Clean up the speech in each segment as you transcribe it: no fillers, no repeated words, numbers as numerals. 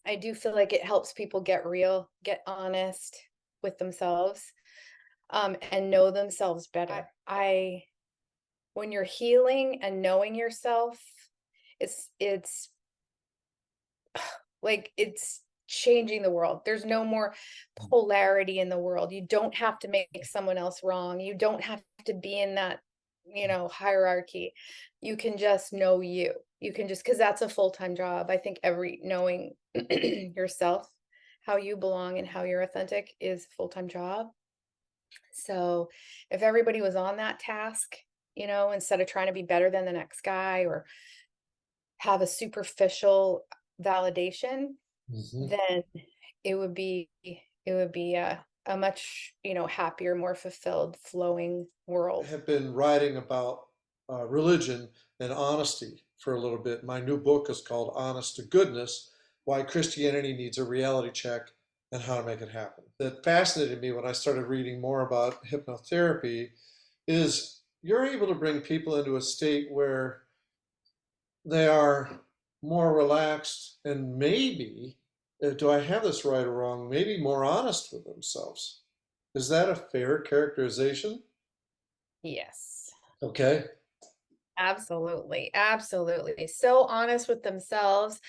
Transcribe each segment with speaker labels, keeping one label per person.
Speaker 1: I do feel like it helps people get real, get honest with themselves, and know themselves better. I when you're healing and knowing yourself, it's like it's changing the world. There's no more polarity in the world. You don't have to make someone else wrong. You don't have to be in that, hierarchy. You can just know you. You can just, because that's a full-time job. I think every knowing yourself, how you belong and how you're authentic is a full-time job. So if everybody was on that task, instead of trying to be better than the next guy or have a superficial validation,
Speaker 2: Hmm.
Speaker 1: then it would be a much, happier, more fulfilled, flowing
Speaker 2: I
Speaker 1: world.
Speaker 2: have been writing about religion and honesty for a little bit. My new book is called Honest to Goodness: Why Christianity Needs a Reality Check and How to Make It Happen. That fascinated me when I started reading more about hypnotherapy is you're able to bring people into a state where they are more relaxed and maybe, do I have this right or wrong, maybe more honest with themselves. Is that a fair characterization?
Speaker 1: Yes.
Speaker 2: Okay.
Speaker 1: Absolutely, absolutely. So honest with themselves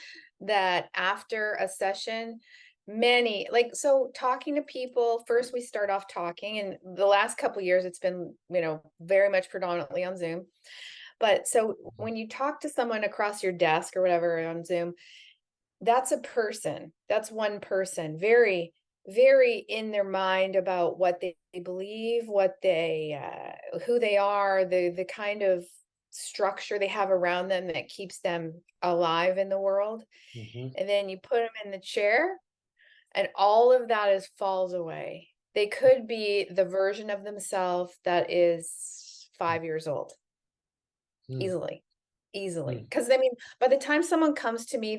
Speaker 1: that after a session, many like so talking to people, first we start off talking, and the last couple years it's been, very much predominantly on Zoom. But so when you talk to someone across your desk or whatever on Zoom, that's a person. That's one person, very, very in their mind about what they believe, what they who they are, the kind of structure they have around them that keeps them alive in the world.
Speaker 2: Hmm.
Speaker 1: And then you put them in the chair, and all of that is falls away. They could be the version of themselves that is 5 years old.
Speaker 2: Hmm.
Speaker 1: Easily, easily.
Speaker 2: Hmm.
Speaker 1: Because I mean, by the time someone comes to me,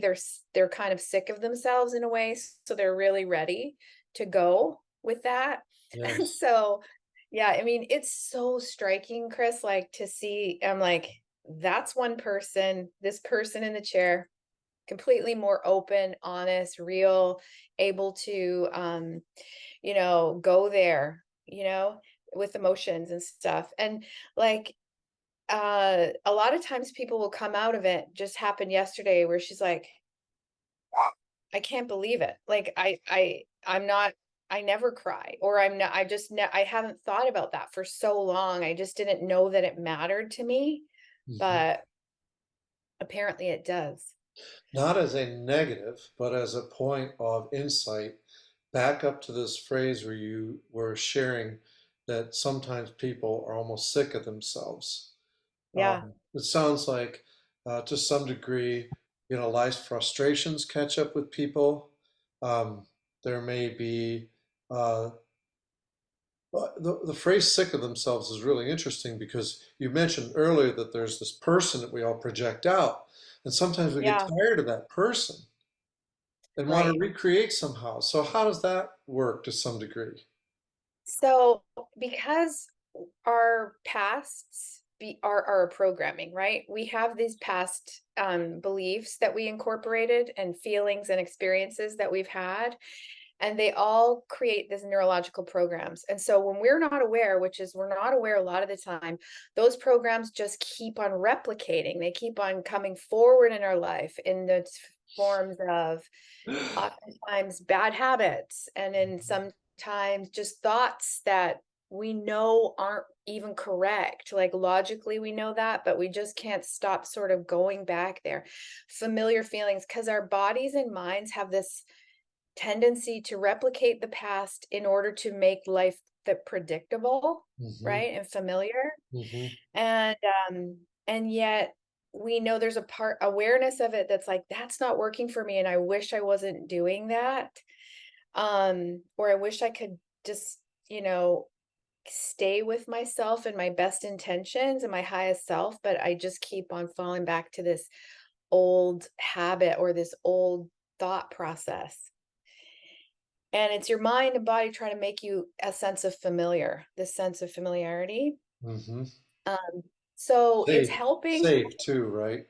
Speaker 1: they're kind of sick of themselves in a way, so they're really ready to go with that. And
Speaker 2: Yes.
Speaker 1: so, yeah, I mean, it's so striking, Chris, like to see, I'm like, that's one person, this person in the chair, completely more open, honest, real, able to go there, with emotions and stuff. And like a lot of times people will come out of it, just happened yesterday where she's like, I can't believe it. Like I'm not, I never cry, or I'm not, I haven't thought about that for so long. I just didn't know that it mattered to me,
Speaker 2: Hmm.
Speaker 1: but apparently it does.
Speaker 2: Not as a negative, but as a point of insight, back up to this phrase where you were sharing that sometimes people are almost sick of themselves.
Speaker 1: Yeah.
Speaker 2: It sounds like, to some degree, life's frustrations catch up with people. Um, there may be uh, the phrase sick of themselves is really interesting because you mentioned earlier that there's this person that we all project out. And sometimes we get
Speaker 1: Yeah.
Speaker 2: tired of that person and want to
Speaker 1: Right.
Speaker 2: recreate somehow. So, how does that work to some degree?
Speaker 1: So because our pasts are our programming, right? We have these past beliefs that we incorporated and feelings and experiences that we've had, and they all create these neurological programs. And so when we're not aware, which is we're not aware a lot of the time, those programs just keep on replicating. They keep on coming forward in our life in the forms of oftentimes bad habits, and in sometimes just thoughts that we know aren't even correct. Like logically, we know that, but we just can't stop sort of going back there. Familiar feelings, because our bodies and minds have this tendency to replicate the past in order to make life the predictable,
Speaker 2: Hmm.
Speaker 1: right? And familiar.
Speaker 2: Hmm.
Speaker 1: And and yet we know there's a part awareness of it that's like, that's not working for me. And I wish I wasn't doing that. Or I wish I could just, you know, stay with myself and my best intentions and my highest self, but I just keep on falling back to this old habit or this old thought process. And it's your mind and body trying to make you a sense of familiar, this sense of familiarity.
Speaker 2: Hmm.
Speaker 1: Um, so it's
Speaker 2: Safe,
Speaker 1: helping.
Speaker 2: safe too, right?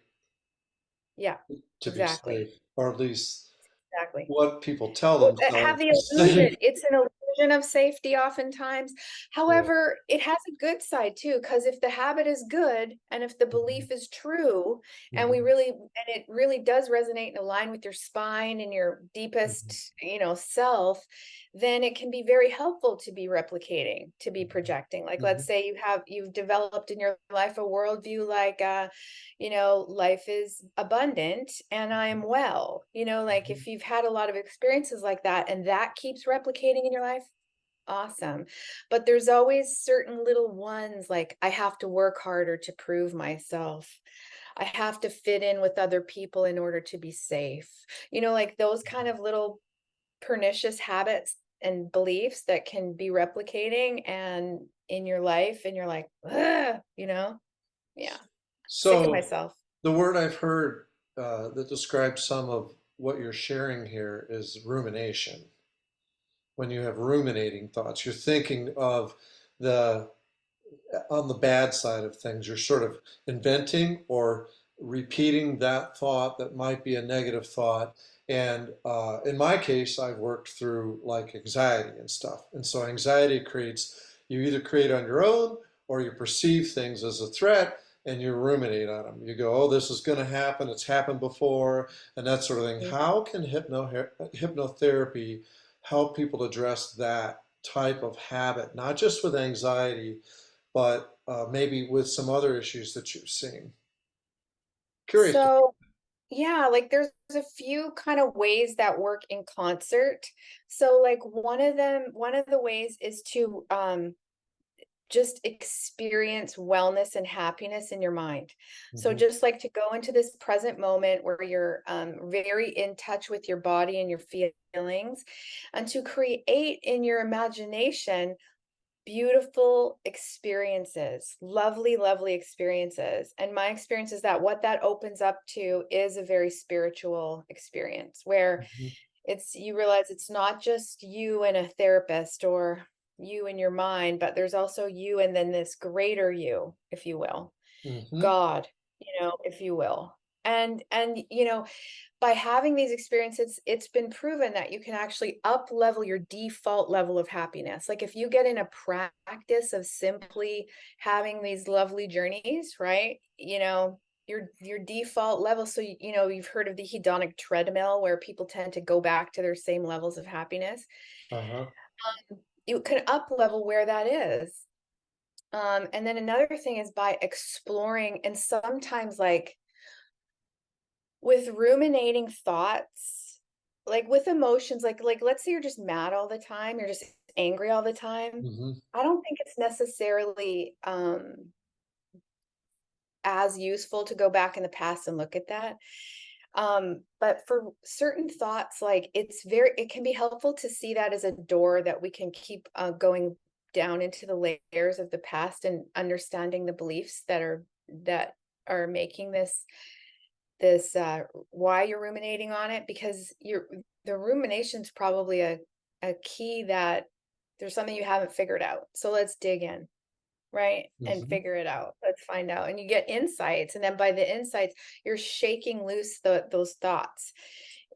Speaker 1: Yeah,
Speaker 2: To be
Speaker 1: exactly.
Speaker 2: safe, or at least.
Speaker 1: exactly.
Speaker 2: what people tell
Speaker 1: Well, have
Speaker 2: themselves
Speaker 1: the
Speaker 2: to
Speaker 1: illusion.
Speaker 2: say.
Speaker 1: It's an illusion of safety oftentimes.
Speaker 2: Yeah.
Speaker 1: However, it has a good side too, because if the habit is good and if the
Speaker 2: Mhm,
Speaker 1: belief is true, and
Speaker 2: mhm,
Speaker 1: it really does resonate and align with your spine and your
Speaker 2: mhm,
Speaker 1: deepest, self, then it can be very helpful to be replicating, to be
Speaker 2: mhm,
Speaker 1: projecting. Like, let's
Speaker 2: mhm,
Speaker 1: say you've developed in your life a worldview like life is abundant and I am well. Like
Speaker 2: mhm.
Speaker 1: if you've had a lot of experiences like that and that keeps replicating in your life, awesome. But there's always certain little ones like I have to work harder to prove myself. I have to fit in with other people in order to be safe. Like those kind of little pernicious habits and beliefs that can be replicating and in your life and you're like, "Ugh," Yeah. Sick of
Speaker 2: So
Speaker 1: myself.
Speaker 2: the word I've heard that describes some of what you're sharing here is rumination. When you have ruminating thoughts, you're thinking of the on the bad side of things. You're sort of inventing or repeating that thought that might be a negative thought. And in my case, I've worked through like anxiety and stuff. And so anxiety creates, you either create on your own or you perceive things as a threat and you ruminate on them. You go, oh, this is going to happen. It's happened before, and that sort of thing.
Speaker 1: Mm.
Speaker 2: How can hypnotherapy help people address that type of habit, not just with anxiety, but maybe with some other issues that you've seen? Curious.
Speaker 1: So, yeah, like there's a few kind of ways that work in concert. So like one of the ways is to just experience wellness and happiness in your mind. So
Speaker 2: Mhm,
Speaker 1: just like to go into this present moment where you're very in touch with your body and your feelings, and to create in your imagination beautiful experiences, lovely, lovely experiences. And my experience is that what that opens up to is a very spiritual experience where
Speaker 2: mhm,
Speaker 1: you realize it's not just you and a therapist or you and your mind, but there's also you and then this greater you, if you will,
Speaker 2: mhm,
Speaker 1: God, if you will. And by having these experiences, it's been proven that you can actually up level your default level of happiness. Like if you get in a practice of simply having these lovely journeys, right? Your default level. So you've heard of the hedonic treadmill where people tend to go back to their same levels of happiness.
Speaker 2: uh-huh,
Speaker 1: You can up level where that is. And then another thing is by exploring and sometimes like with ruminating thoughts, like with emotions, like let's say you're just mad all the time, you're just angry all the time.
Speaker 2: mhm,
Speaker 1: I don't think it's necessarily as useful to go back in the past and look at that. But for certain thoughts, like it can be helpful to see that as a door that we can keep going down into the layers of the past and understanding the beliefs that are making this why you're ruminating on it, because the rumination's probably a key that there's something you haven't figured out. So let's dig in, right? And
Speaker 2: mhm,
Speaker 1: figure it out. Let's find out. And you get insights. And then by the insights, you're shaking loose those thoughts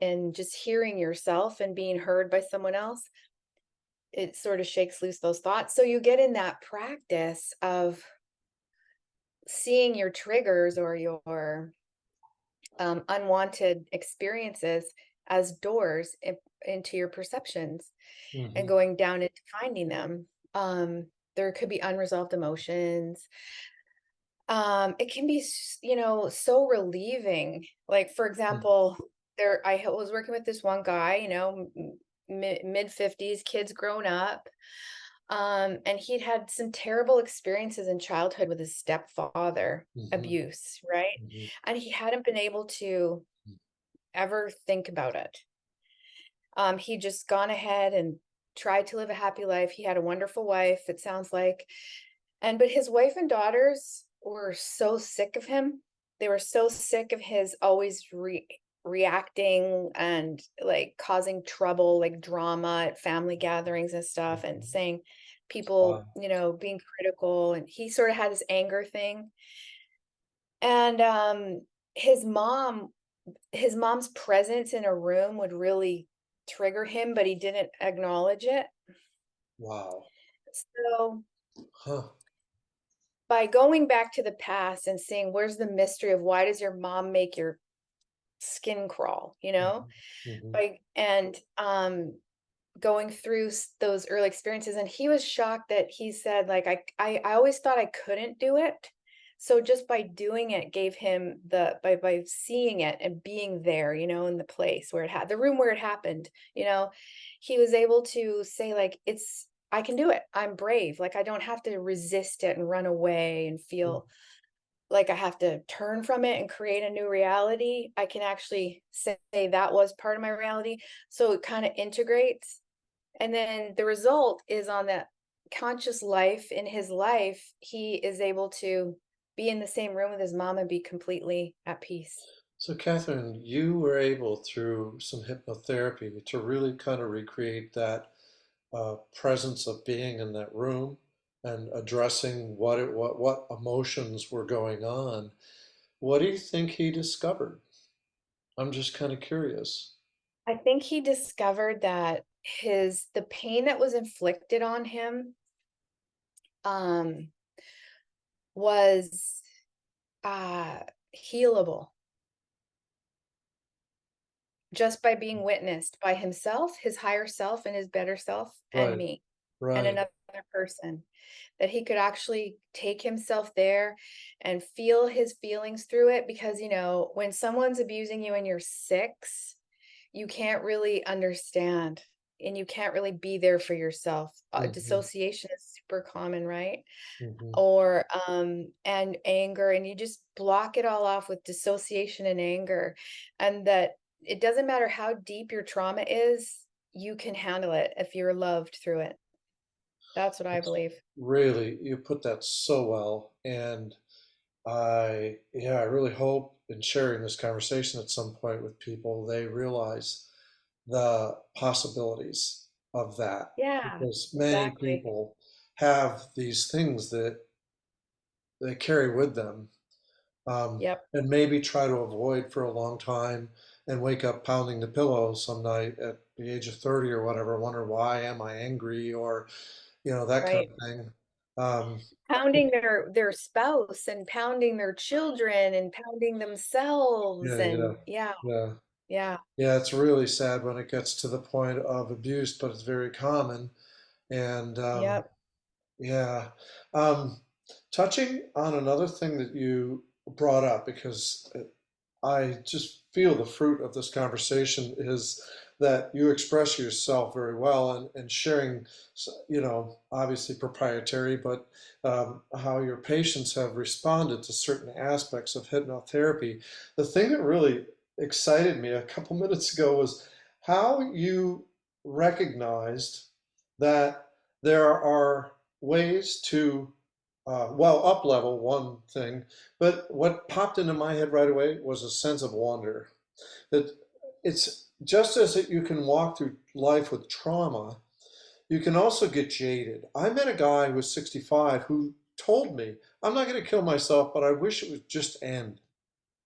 Speaker 1: and just hearing yourself and being heard by someone else. It sort of shakes loose those thoughts. So you get in that practice of seeing your triggers or your unwanted experiences as doors into your perceptions and
Speaker 2: mhm,
Speaker 1: going down into finding them. There could be unresolved emotions. It can be, so relieving. Like, for
Speaker 2: mhm,
Speaker 1: example, was working with this one guy, mid 50s, kids grown up. And he'd had some terrible experiences in childhood with his stepfather,
Speaker 2: mhm,
Speaker 1: abuse, right?
Speaker 2: mhm,
Speaker 1: And he hadn't been able to ever think about it. He just gone ahead and tried to live a happy life. He had a wonderful wife, it sounds like. But his wife and daughters were so sick of him. They were so sick of his always reacting and like causing trouble, like drama at family gatherings and stuff, and
Speaker 2: mhm.
Speaker 1: saying people,
Speaker 2: Wow.
Speaker 1: being critical. And he sort of had this anger thing. And his mom his mom's presence in a room would really trigger him, but he didn't acknowledge it.
Speaker 2: Wow.
Speaker 1: So
Speaker 2: Huh.
Speaker 1: by going back to the past and seeing where's the mystery of why does your mom make your skin crawl, you know?
Speaker 2: Mhm. Mhm.
Speaker 1: By and going through those early experiences, and he was shocked that he said like I always thought I couldn't do it. So just by doing it gave him by seeing it and being there, you know, in the place where it had the room where it happened, you know, he was able to say like it's I can do it. I'm brave. Like I don't have to resist it and run away and
Speaker 2: Mm.
Speaker 1: feel like I have to turn from it and create a new reality. I can actually say that was part of my reality. So it kind of integrates. And then the result is on that conscious life in his life, he is able to be in the same room with his mom and be completely at peace.
Speaker 2: So, Catherine, you were able through some hypnotherapy to really kind of recreate that presence of being in that room and addressing what emotions were going on. What do you think he discovered? I'm just kind of curious.
Speaker 1: I think he discovered that the pain that was inflicted on him um was uh healable just by being witnessed by himself, his higher self and his better self and
Speaker 2: Right,
Speaker 1: me and
Speaker 2: right.
Speaker 1: another person. That he could actually take himself there and feel his feelings through it because, you know, when someone's abusing you and you're 6, you can't really understand and you can't really be there for yourself.
Speaker 2: Hmm.
Speaker 1: Dissociation is super common, right?
Speaker 2: Hmm.
Speaker 1: Or and anger, and you just block it all off with dissociation and anger, and that it doesn't matter how deep your trauma is, you can handle it if you're loved through it. That's what I
Speaker 2: It's
Speaker 1: believe.
Speaker 2: really, you put that so well. And yeah, I really hope in sharing this conversation at some point with people, they realize the possibilities of that
Speaker 1: Yeah,
Speaker 2: because many
Speaker 1: exactly.
Speaker 2: people have these things that they carry with them,
Speaker 1: Yep,
Speaker 2: and maybe try to avoid for a long time and wake up pounding the pillow some night at the age of 30 or whatever, wonder why am I angry or, that kind
Speaker 1: right.
Speaker 2: of thing. Um,
Speaker 1: Pounding their spouse and pounding their children and pounding themselves
Speaker 2: yeah, yeah,
Speaker 1: and yeah,
Speaker 2: yeah.
Speaker 1: yeah,
Speaker 2: Yeah, it's really sad when it gets to the point of abuse, but it's very common. And
Speaker 1: yep.
Speaker 2: yeah, um, touching on another thing that you brought up, because I just feel the fruit of this conversation is that you express yourself very well and sharing, obviously proprietary, but how your patients have responded to certain aspects of hypnotherapy. The thing that really excited me a couple minutes ago was how you recognized that there are ways to, well, up level one thing, but what popped into my head right away was a sense of wonder. That it's just as that you can walk through life with trauma, you can also get jaded. I met a guy who was 65 who told me, I'm not going to kill myself, but I wish it would just end.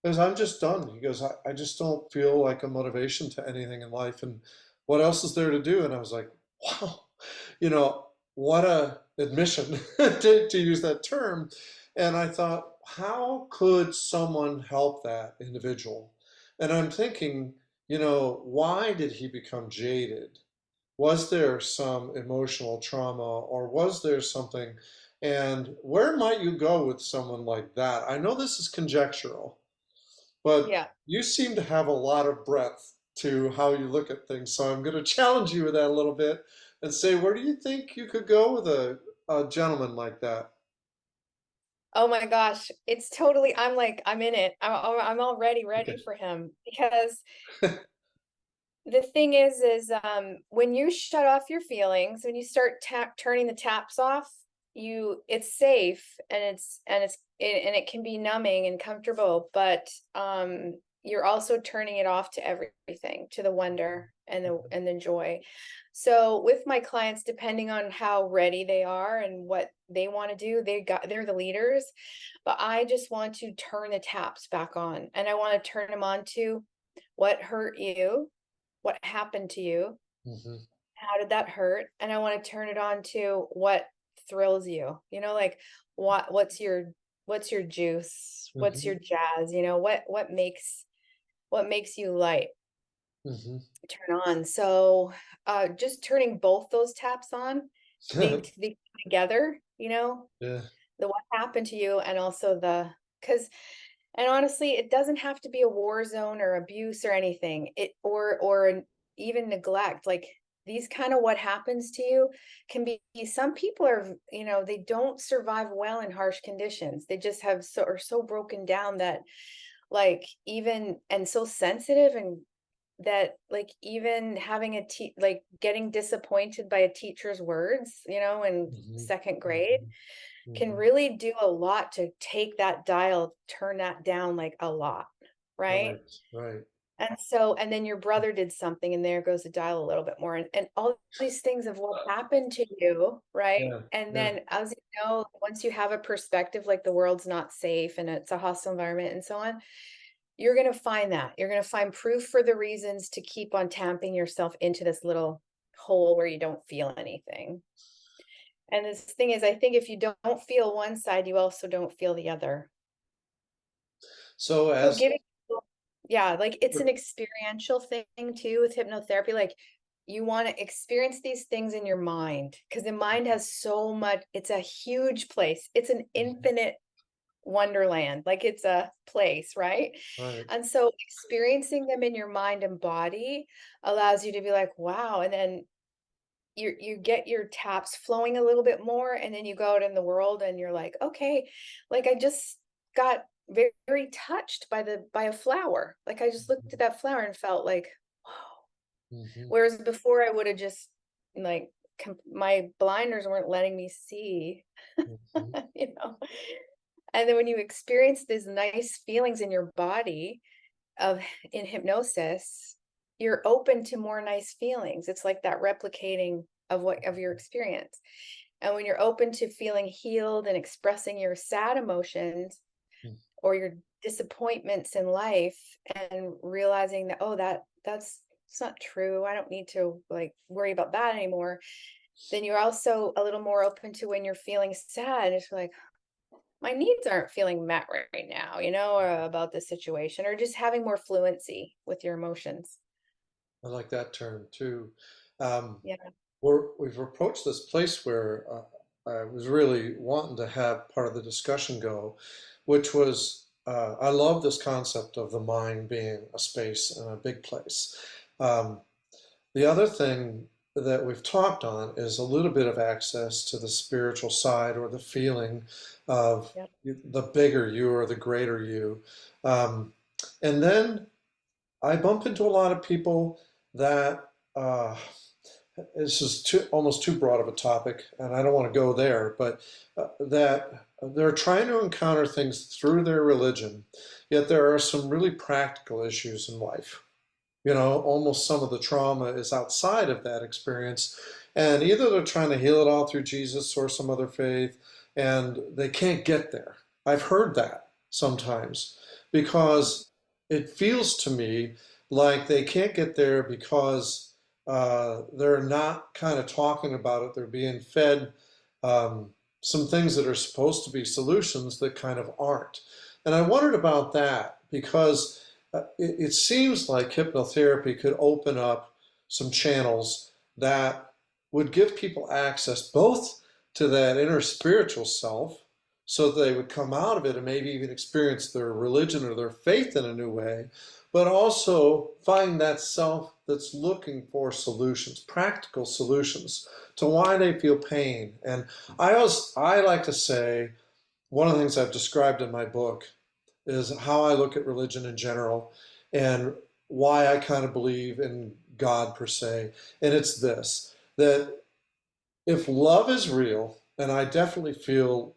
Speaker 2: Because I'm just done. He goes, I just don't feel like a motivation to anything in life. And what else is there to do? And I was like, wow, what a admission to use that term. And I thought, how could someone help that individual? And I'm thinking, why did he become jaded? Was there some emotional trauma or was there something? And where might you go with someone like that? I know this is conjectural, but
Speaker 1: Yeah.
Speaker 2: you seem to have a lot of breadth to how you look at things. So I'm going to challenge you with that a little bit and say, where do you think you could go with a gentleman like that?
Speaker 1: Oh my gosh, it's totally I'm like, I'm in it. I'm already ready
Speaker 2: Okay.
Speaker 1: for him because the thing is when you shut off your feelings, when you start turning the taps off, it's safe and it can be numbing and comfortable, but you're also turning it off to everything, to the wonder and the joy. So with my clients, depending on how ready they are and what they want to do, they're the leaders, but I just want to turn the taps back on and I want to turn them on to what hurt you, what happened to you,
Speaker 2: Hmm.
Speaker 1: how did that hurt, and I want to turn it on to what thrills you, like what's your juice, what's
Speaker 2: Hmm.
Speaker 1: your jazz, what makes you light,
Speaker 2: Hmm.
Speaker 1: turn on. So just turning both those taps on, they come together,
Speaker 2: Yeah.
Speaker 1: the what happened to you, and also because, and honestly, it doesn't have to be a war zone or abuse or anything. Even neglect. Like these kind of what happens to you can be, some people are, they don't survive well in harsh conditions. They just are so broken down that, like, even, and so sensitive, and that, like, even having like getting disappointed by a teacher's words, in
Speaker 2: Hmm.
Speaker 1: second grade
Speaker 2: Hmm.
Speaker 1: can
Speaker 2: Hmm.
Speaker 1: really do a lot to take that dial, turn that down like a lot, right?
Speaker 2: Right. Right.
Speaker 1: And so, and then your brother did something, and there goes the dial a little bit more. And all these things of what happened to you, right?
Speaker 2: Yeah.
Speaker 1: And
Speaker 2: Yeah.
Speaker 1: then, as once you have a perspective like the world's not safe and it's a hostile environment and so on, you're going to find that. You're going to find proof for the reasons to keep on tamping yourself into this little hole where you don't feel anything. And this thing is, I think if you don't feel one side, you also don't feel the other.
Speaker 2: So
Speaker 1: So
Speaker 2: as
Speaker 1: giving people, yeah, like it's an experiential thing too with hypnotherapy. Like you want to experience these things in your mind because the mind has so much, it's a huge place. It's an
Speaker 2: Mhm.
Speaker 1: infinite wonderland. Like it's a place, right?
Speaker 2: Right.
Speaker 1: And so experiencing them in your mind and body allows you to be like, wow. And then you get your taps flowing a little bit more, and then you go out in the world and you're like, okay, like I just got very, very touched by a flower. Like I just looked at that flower and felt like, wow.
Speaker 2: Hmm.
Speaker 1: Whereas before I would have just, like, my blinders weren't letting me see,
Speaker 2: Hmm.
Speaker 1: you know. And then when you experience these nice feelings in your body of in hypnosis, you're open to more nice feelings. It's like that replicating of your experience. And when you're open to feeling healed and expressing your sad emotions or your disappointments in life, and realizing that, oh, that's it's not true. I don't need to, like, worry about that anymore. Then you're also a little more open to when you're feeling sad. It's like, my needs aren't feeling met right now, or about this situation, or just having more fluency with your emotions.
Speaker 2: I like that term too. Um,
Speaker 1: Yeah.
Speaker 2: we've approached this place where I was really wanting to have part of the discussion go, which was I love this concept of the mind being a space and a big place. Um, the other thing that we've talked on is a little bit of access to the spiritual side or the feeling of
Speaker 1: Yeah.
Speaker 2: the bigger you or the greater you. Um, and then I bump into a lot of people that this is almost too broad of a topic, and I don't want to go there, but that they're trying to encounter things through their religion, yet there are some really practical issues in life. Almost some of the trauma is outside of that experience, and either they're trying to heal it all through Jesus or some other faith, and they can't get there. I've heard that sometimes because it feels to me like they can't get there because they're not kind of talking about it. They're being fed um, some things that are supposed to be solutions that kind of aren't. And I wondered about that because it seems like hypnotherapy could open up some channels that would give people access both to that inner spiritual self so that they would come out of it and maybe even experience their religion or their faith in a new way, but also find that self that's looking for solutions, practical solutions to why they feel pain. And I like to say one of the things I've described in my book is how I look at religion in general and why I kind of believe in God per se. And it's this, that if love is real, and I definitely feel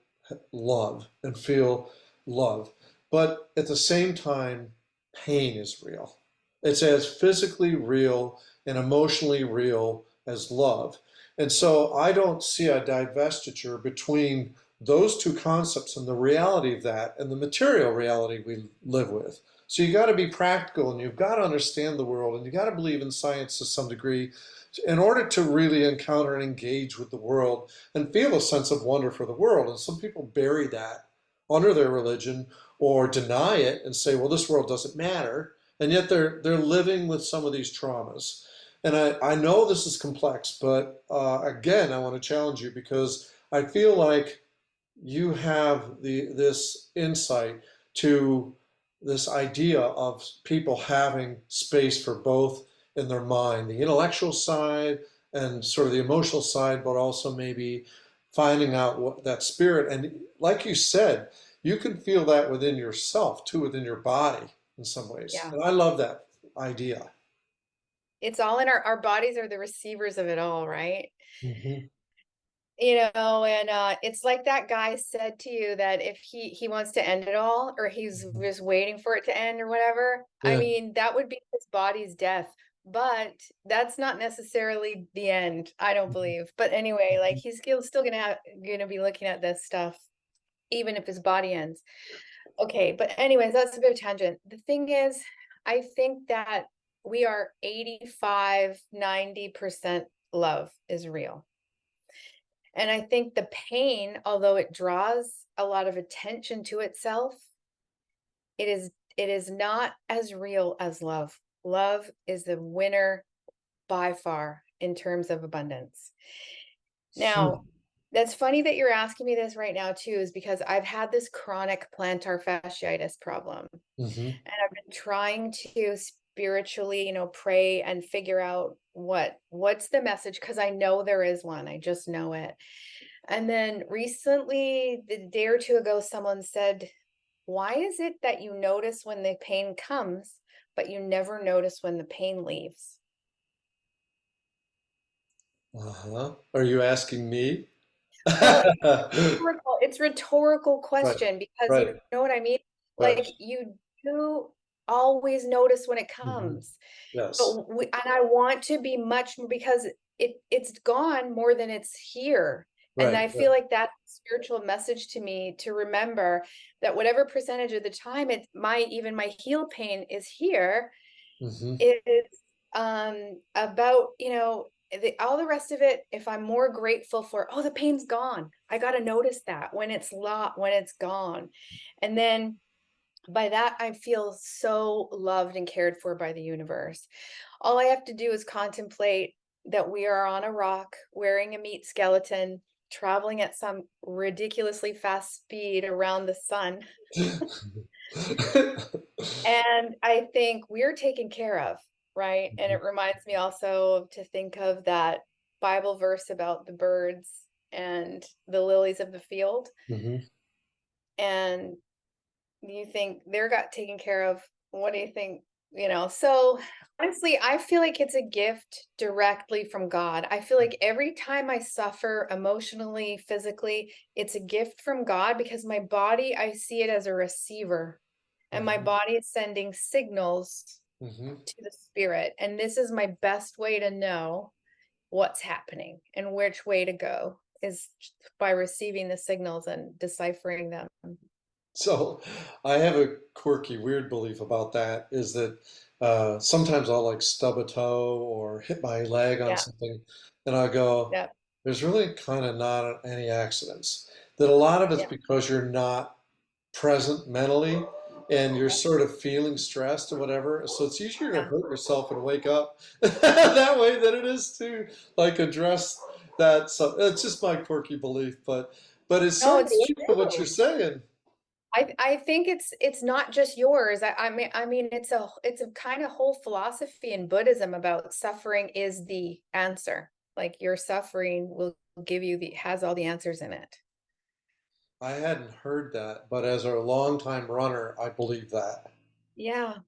Speaker 2: love and feel love, but at the same time, pain is real. It's as physically real and emotionally real as love. And so I don't see a divestiture between those two concepts and the reality of that and the material reality we live with. So you got to be practical and you've got to understand the world and you got to believe in science to some degree in order to really encounter and engage with the world and feel a sense of wonder for the world. And some people bury that under their religion or deny it and say, well, this world doesn't matter. And yet they're living with some of these traumas. And I know this is complex, but again, I want to challenge you because I feel like you have this insight to this idea of people having space for both in their mind, the intellectual side and sort of the emotional side, but also maybe finding out what that spirit. And like you said, you can feel that within yourself too, within your body in some ways.
Speaker 1: Yeah.
Speaker 2: And I love that idea.
Speaker 1: It's all in our bodies are the receivers of it all, right?
Speaker 2: Hmm.
Speaker 1: And it's like that guy said to you that if he wants to end it all, or he's just waiting for it to end or whatever, I
Speaker 2: Yeah.
Speaker 1: mean, that would be his body's death. But that's not necessarily the end, I don't believe. But anyway, like he's still gonna be looking at this stuff, even if his body ends. Okay, but anyways, that's a bit of a tangent. The thing is, I think that we are 85, 90% love is real. And I think the pain, although it draws a lot of attention to itself, it is not as real as love. Love is the winner by far in terms of abundance. Now, that's funny that you're asking me this right now too, is because I've had this chronic plantar fasciitis problem.
Speaker 2: Hmm.
Speaker 1: And I've been trying to spiritually, pray and figure out what's the message, because I know there is one. I just know it. And then recently, the day or two ago, someone said, why is it that you notice when the pain comes, but you never notice when the pain leaves?
Speaker 2: Uh-huh. Are you asking me?
Speaker 1: Well, it's rhetorical
Speaker 2: Right,
Speaker 1: question, because you
Speaker 2: right,
Speaker 1: know what I mean?
Speaker 2: right.
Speaker 1: Like, you do always notice when it
Speaker 2: Hmm.
Speaker 1: comes.
Speaker 2: Yes,
Speaker 1: But I want to be much more, because it's gone more than it's here. And
Speaker 2: right,
Speaker 1: I
Speaker 2: right.
Speaker 1: feel like that's a spiritual message to me, to remember that whatever percentage of the time even my heel pain is here,
Speaker 2: Hmm.
Speaker 1: is about, all the rest of it, if I'm more grateful for, oh, the pain's gone. I got to notice that when it's gone. And then by that, I feel so loved and cared for by the universe. All I have to do is contemplate that we are on a rock wearing a meat skeleton, traveling at some ridiculously fast speed around the sun. And I think we're taken care of, right? And it reminds me also to think of that Bible verse about the birds and the lilies of the field.
Speaker 2: Hmm.
Speaker 1: And you think they're got taken care of. What do you think? So honestly, I feel like it's a gift directly from God. I feel like every time I suffer emotionally, physically, it's a gift from God, because my body, I see it as a receiver, and my
Speaker 2: Hmm.
Speaker 1: body is sending signals
Speaker 2: Hmm.
Speaker 1: to the spirit. And this is my best way to know what's happening and which way to go, is by receiving the signals and deciphering them.
Speaker 2: So I have a quirky, weird belief about that is that sometimes I'll like stub a toe or hit my leg on
Speaker 1: Yeah.
Speaker 2: something, and I go,
Speaker 1: Yeah.
Speaker 2: there's really kind of not any accidents. That a lot of it's
Speaker 1: Yeah.
Speaker 2: because you're not present mentally and you're
Speaker 1: Yeah.
Speaker 2: sort of feeling stressed or whatever. So it's easier to
Speaker 1: Yeah.
Speaker 2: hurt yourself and wake up that way than it is to like address that. So it's just my quirky belief, but it's
Speaker 1: No,
Speaker 2: sort of
Speaker 1: it's
Speaker 2: linked to what you're
Speaker 1: true.
Speaker 2: saying.
Speaker 1: I think it's not just yours. I mean it's a kind of whole philosophy in Buddhism about suffering is the answer. Like, your suffering will give you the has all the answers in it.
Speaker 2: I hadn't heard that, but as a longtime runner, I believe that.
Speaker 1: Yeah.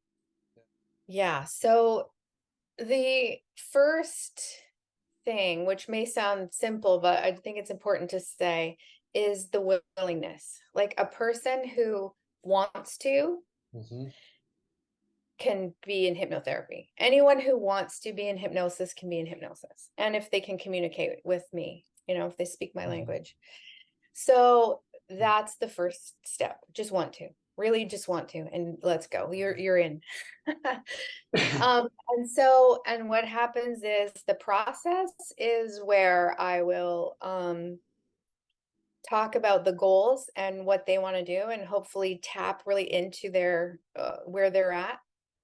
Speaker 1: Yeah. So the first thing, which may sound simple, but I think it's important to say, is the willingness. Like, a person who wants to
Speaker 2: Hmm.
Speaker 1: can be in hypnotherapy. Anyone who wants to be in hypnosis can be in hypnosis. And if they can communicate with me, if they speak my
Speaker 2: Hmm.
Speaker 1: language. So that's the first step. Just want to, really just want to, and let's go. You're in. And what happens is the process is where I will talk about the goals and what they want to do, and hopefully tap really into their where they're at,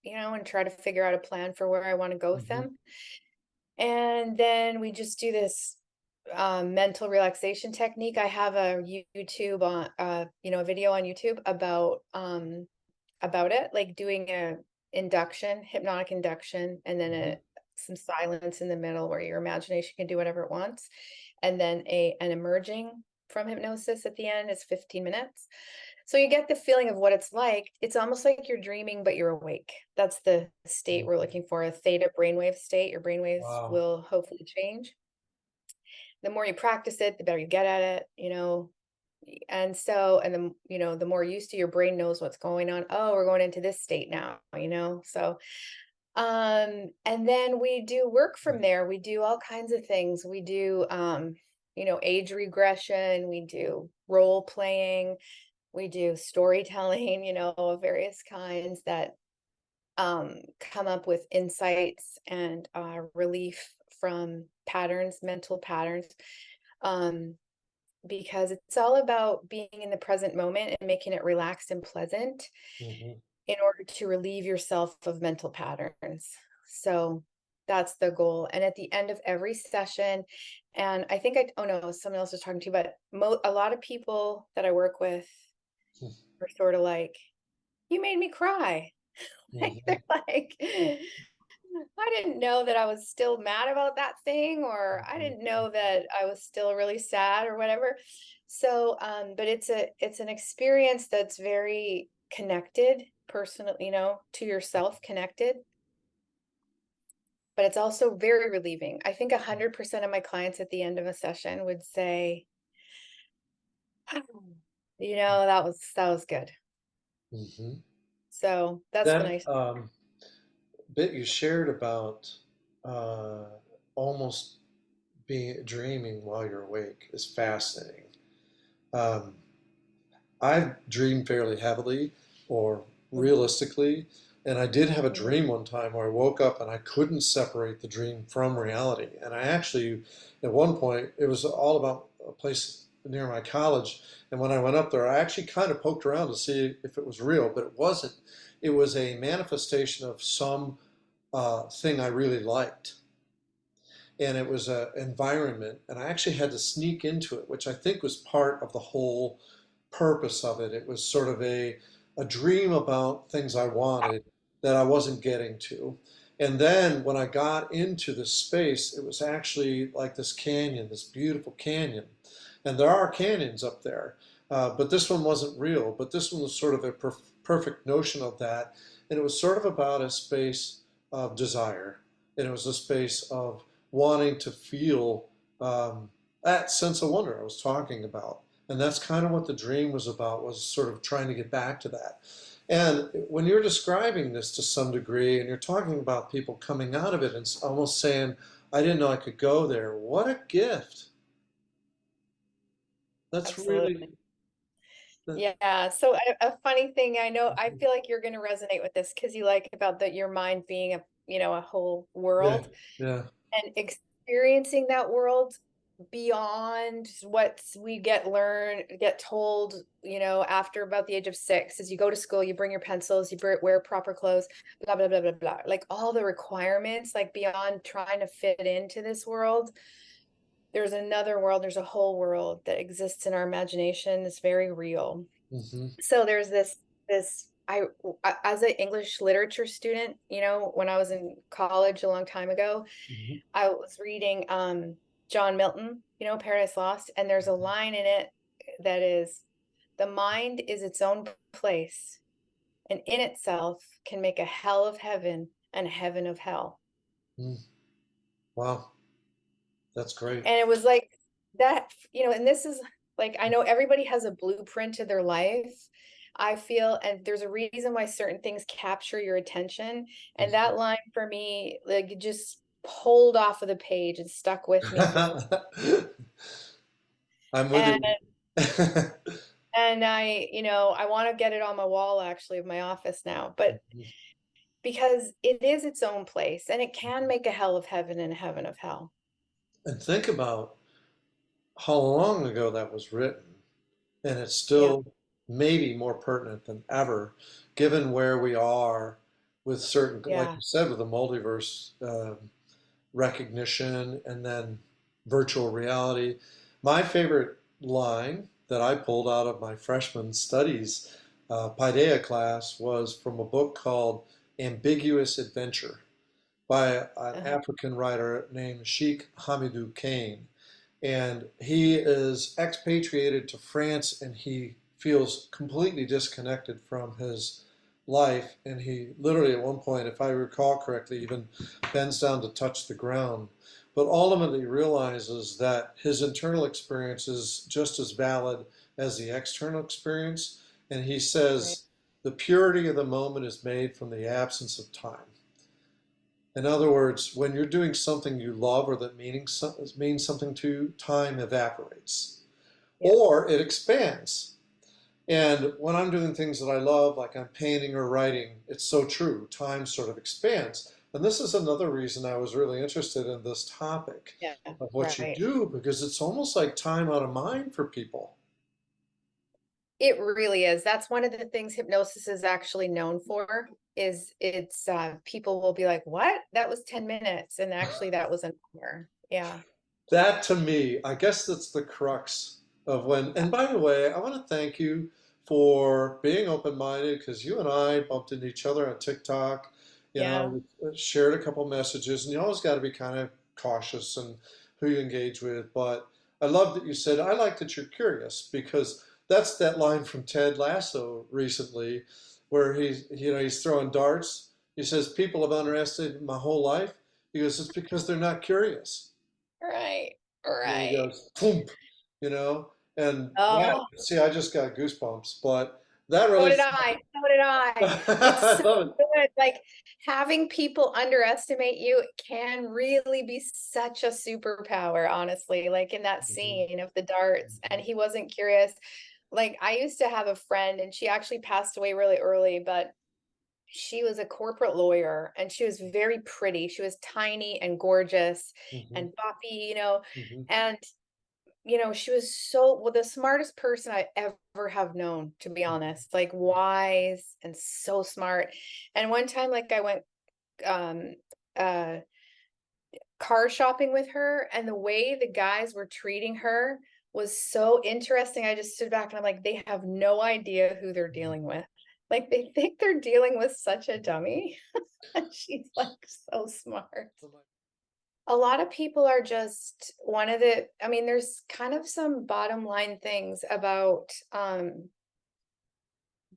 Speaker 1: and try to figure out a plan for where I want to go with
Speaker 2: Mhm.
Speaker 1: them. And then we just do this mental relaxation technique. I have a YouTube on a video on YouTube about it, like doing a induction, hypnotic induction, and then
Speaker 2: Mhm.
Speaker 1: some silence in the middle where your imagination can do whatever it wants. And then an emerging from hypnosis at the end is 15 minutes. So you get the feeling of what it's like. It's almost like you're dreaming, but you're awake. That's the state we're
Speaker 2: Mhm.
Speaker 1: looking for, a theta brainwave state. Your brainwaves
Speaker 2: Wow.
Speaker 1: will hopefully change. The more you practice it, the better you get at it. And so, and the more used to, your brain knows what's going on. Oh, we're going into this state now. So, and then we do work from there. We do all kinds of things. We do, age regression. We do role playing. We do storytelling, of various kinds that come up with insights and relief from patterns, mental patterns. Um, because it's all about being in the present moment and making it relaxed and pleasant
Speaker 2: Mhm.
Speaker 1: in order to relieve yourself of mental patterns. So that's the goal. And at the end of every session, and I think oh no, someone else was talking to you, but a lot of people that I work with are sort of like, you made me cry. Like
Speaker 2: Mhm.
Speaker 1: they're like, I didn't know that I was still mad about that thing, or I
Speaker 2: Mhm.
Speaker 1: didn't know that I was still really sad or whatever. So, but it's an experience that's very connected, personal, to yourself, connected, but it's also very relieving. I think 100% of my clients at the end of a session would say, "Oh, that was good."
Speaker 2: Mhm.
Speaker 1: So that's the
Speaker 2: That
Speaker 1: nice.
Speaker 2: bit you shared about uh, almost being dreaming while you're awake is fascinating. Um, I've dreamed fairly heavily or realistically, and I did have a
Speaker 1: Mhm.
Speaker 2: dream one time where I woke up and I couldn't separate the dream from reality. And I actually, at one point, it was all about a place near my college. And when I went up there, I actually kind of poked around to see if it was real, but it wasn't. It was a manifestation of some thing I really liked. And it was an environment, and I actually had to sneak into it, which I think was part of the whole purpose of it. It was sort of a dream about things I wanted that I wasn't getting to. And then when I got into this space, it was actually like this canyon, this beautiful canyon. And there are canyons up there, but this one wasn't real. But this one was sort of a perfect notion of that. And it was sort of about a space of desire. And it was a space of wanting to feel that sense of wonder I was talking about. And that's kind of what the dream was about, was sort of trying to get back to that. And when you're describing this to some degree, and you're talking about people coming out of it and almost saying, I didn't know I could go there, what a gift. That's really,
Speaker 1: Absolutely.
Speaker 2: that,
Speaker 1: Yeah. So a funny thing, I know, I feel like you're going to resonate with this because you like about your mind being a whole
Speaker 2: yeah,
Speaker 1: world,
Speaker 2: yeah.
Speaker 1: and experiencing that world beyond what we get told, after about the age of 6, as you go to school, you bring your pencils, you wear proper clothes, blah, blah, blah, blah, blah. Like all the requirements, like beyond trying to fit into this world, there's another world, there's a whole world that exists in our imagination. It's very real.
Speaker 2: Hmm.
Speaker 1: So there's this as an English literature student, when I was in college a long time ago,
Speaker 2: Hmm.
Speaker 1: I was reading John Milton, Paradise Lost, and there's a line in it that is, the mind is its own place, and in itself can make a hell of heaven and a heaven of hell.
Speaker 2: Mm. Wow, that's great.
Speaker 1: And it was like that, and this is like, I know everybody has a blueprint to their life. I feel, and there's a reason why certain things capture your attention. And
Speaker 2: Mhm.
Speaker 1: that line for me, like, it just pulled off of the page and stuck with me for.
Speaker 2: I'm with
Speaker 1: And
Speaker 2: you.
Speaker 1: And I want to get it on my wall actually of my office now, but
Speaker 2: Mhm.
Speaker 1: because it is its own place and it can make a hell of heaven and a heaven of hell.
Speaker 2: And think about how long ago that was written, and it's
Speaker 1: Yeah.
Speaker 2: still maybe more pertinent than ever, given where we are with certain, like
Speaker 1: Yeah.
Speaker 2: you said, with the multiverse recognition and then virtual reality. My favorite line that I pulled out of my freshman studies Paideia class was from a book called Ambiguous Adventure by an
Speaker 1: Uh-huh.
Speaker 2: African writer named Sheikh Hamidou Kane. And he is expatriated to France and he feels completely disconnected from his life. And he literally, at one point, if I recall correctly, even bends down to touch the ground. But ultimately realizes that his internal experience is just as valid as the external experience. And he
Speaker 1: Right.
Speaker 2: says, the purity of the moment is made from the absence of time. In other words, when you're doing something you love or that means something to you, time evaporates
Speaker 1: Yeah.
Speaker 2: or it expands. And when I'm doing things that I love, like I'm painting or writing, it's so true. Time sort of expands. And this is another reason I was really interested in this topic
Speaker 1: Yeah.
Speaker 2: of what you
Speaker 1: Right.
Speaker 2: do, because it's almost like time out of mind for people.
Speaker 1: It really is. That's one of the things hypnosis is actually known for is it's people will be like, "What? That was 10 minutes." And actually that was an hour. Yeah.
Speaker 2: That to me, I guess that's the crux of when.
Speaker 1: Yeah.
Speaker 2: And by the way, I want to thank you for being open-minded because you and I bumped into each other on TikTok. You
Speaker 1: Yeah.
Speaker 2: know, we shared a couple messages, and you always got to be kind of cautious in who you engage with. But I love that you said, I like that you're curious because that's that line from Ted Lasso recently where he's throwing darts. He says, people have underestimated my whole life. He goes, it's because they're not curious.
Speaker 1: Right.
Speaker 2: And then he
Speaker 1: Right.
Speaker 2: goes, thump, you know, and that,
Speaker 1: Oh,
Speaker 2: see, I just got goosebumps, but that
Speaker 1: so
Speaker 2: really,
Speaker 1: did I. So did I. It's
Speaker 2: I
Speaker 1: so
Speaker 2: love it.
Speaker 1: good. Like having people underestimate you can really be such a superpower, honestly. Like in that
Speaker 2: Mhm,
Speaker 1: scene of the darts, and
Speaker 2: mhm,
Speaker 1: he wasn't curious. Like I used to have a friend, and she actually passed away really early, but she was a corporate lawyer and she was very pretty. She was tiny and gorgeous
Speaker 2: mhm,
Speaker 1: and boppy.
Speaker 2: mhm.
Speaker 1: And she was the smartest person I ever have known, to be honest, like wise and so smart. And one time, like I went um uh car shopping with her, and the way the guys were treating her was so interesting. I just stood back and I'm like, they have no idea who they're dealing with. Like they think they're dealing with such a dummy. And she's like so smart. A lot of people are just there's kind of some bottom line things about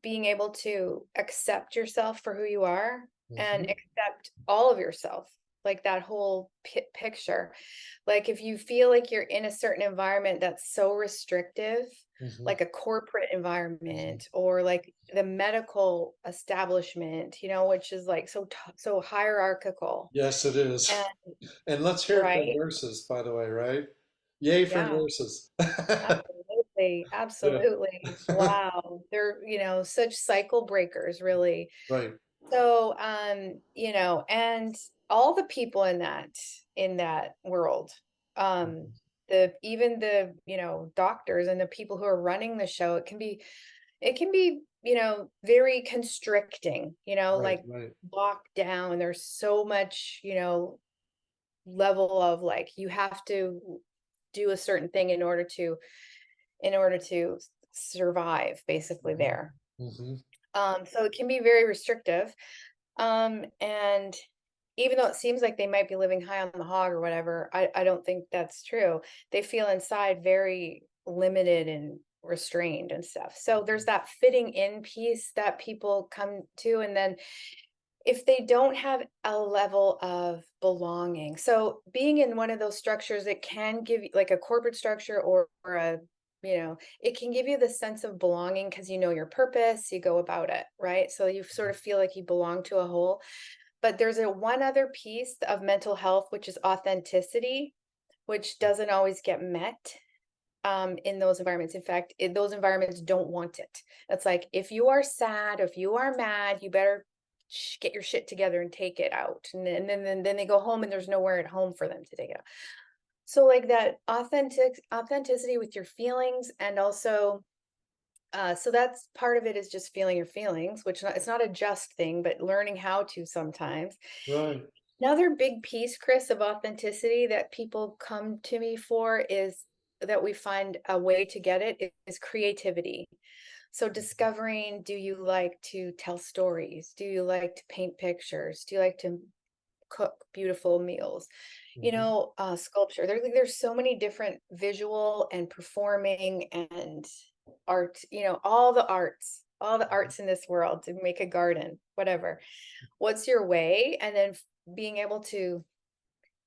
Speaker 1: being able to accept yourself for who you are and
Speaker 2: Mhm,
Speaker 1: accept all of yourself, like that whole picture. Like if you feel like you're in a certain environment that's so restrictive,
Speaker 2: mhm,
Speaker 1: like a corporate
Speaker 2: mhm.
Speaker 1: environment or like the medical establishment, which is like so hierarchical.
Speaker 2: Yes, it is.
Speaker 1: And
Speaker 2: And let's hear it for
Speaker 1: right,
Speaker 2: nurses, by the way, right? Yay for
Speaker 1: yeah.
Speaker 2: nurses.
Speaker 1: Absolutely,
Speaker 2: Yeah,
Speaker 1: absolutely. Wow. They're, such cycle breakers, really.
Speaker 2: right.
Speaker 1: So, and all the people in that world, um, even the, doctors and the people who are running the show, it can be, very constricting,
Speaker 2: Right,
Speaker 1: like
Speaker 2: right.
Speaker 1: locked down. There's so much, level of like you have to do a certain thing in order to survive basically
Speaker 2: Mhm,
Speaker 1: there.
Speaker 2: mhm.
Speaker 1: So it can be very restrictive. And even though it seems like they might be living high on the hog or whatever, I don't think that's true. They feel inside very limited and restrained and stuff. So there's that fitting in piece that people come to. And then if they don't have a level of belonging, so being in one of those structures, it can give you like a corporate structure it can give you the sense of belonging because you know your purpose, you go about it, right? So you sort of feel like you belong to a whole. But there's a one other piece of mental health, which is authenticity, which doesn't always get met. in those environments. In fact, those environments don't want it. It's like, if you are sad, if you are mad, you better get your shit together and take it out. And then they go home and there's nowhere at home for them to take it out. So like that authenticity with your feelings, and also so that's part of it, is just feeling your feelings, which it's not a just thing, but learning how to sometimes.
Speaker 2: Right.
Speaker 1: Another big piece, Chris, of authenticity that people come to me for is that we find a way to get it is creativity. So discovering, do you like to tell stories? Do you like to paint pictures? Do you like to cook beautiful meals?
Speaker 2: Mhm.
Speaker 1: Sculpture. There's so many different visual and performing and art, all the
Speaker 2: Mhm.
Speaker 1: arts in this world, to make a garden, whatever. What's your way? And then being able to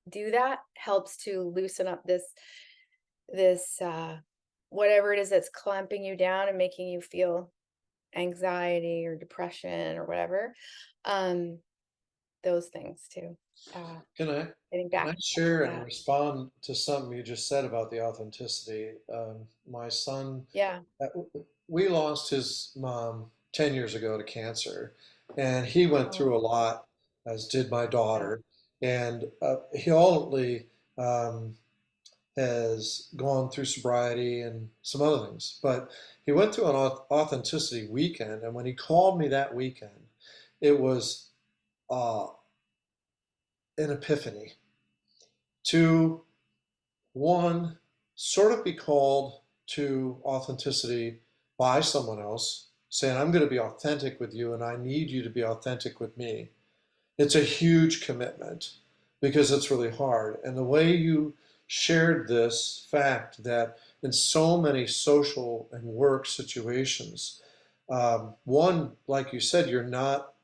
Speaker 1: do that helps to loosen up this whatever it is that's clamping you down and making you feel anxiety or depression or whatever. Um, those things too. Uh,
Speaker 2: Can I
Speaker 1: Getting
Speaker 2: can I
Speaker 1: back to
Speaker 2: share and
Speaker 1: that.
Speaker 2: respond to something you just said about the authenticity? My son,
Speaker 1: Yeah.
Speaker 2: uh, we lost his mom 10 years ago to cancer, and he went
Speaker 1: Oh,
Speaker 2: through a lot, as did my
Speaker 1: yeah.
Speaker 2: daughter. And he ultimately um, has gone through sobriety and some other things. But he went through an authenticity weekend, and when he called me that weekend, it was uh, an epiphany to, one, sort of be called to authenticity by someone else, saying, I'm going to be authentic with you and I need you to be authentic with me. It's a huge commitment because it's really hard. And the way you shared this fact that in so many social and work situations, one, like you said, you're not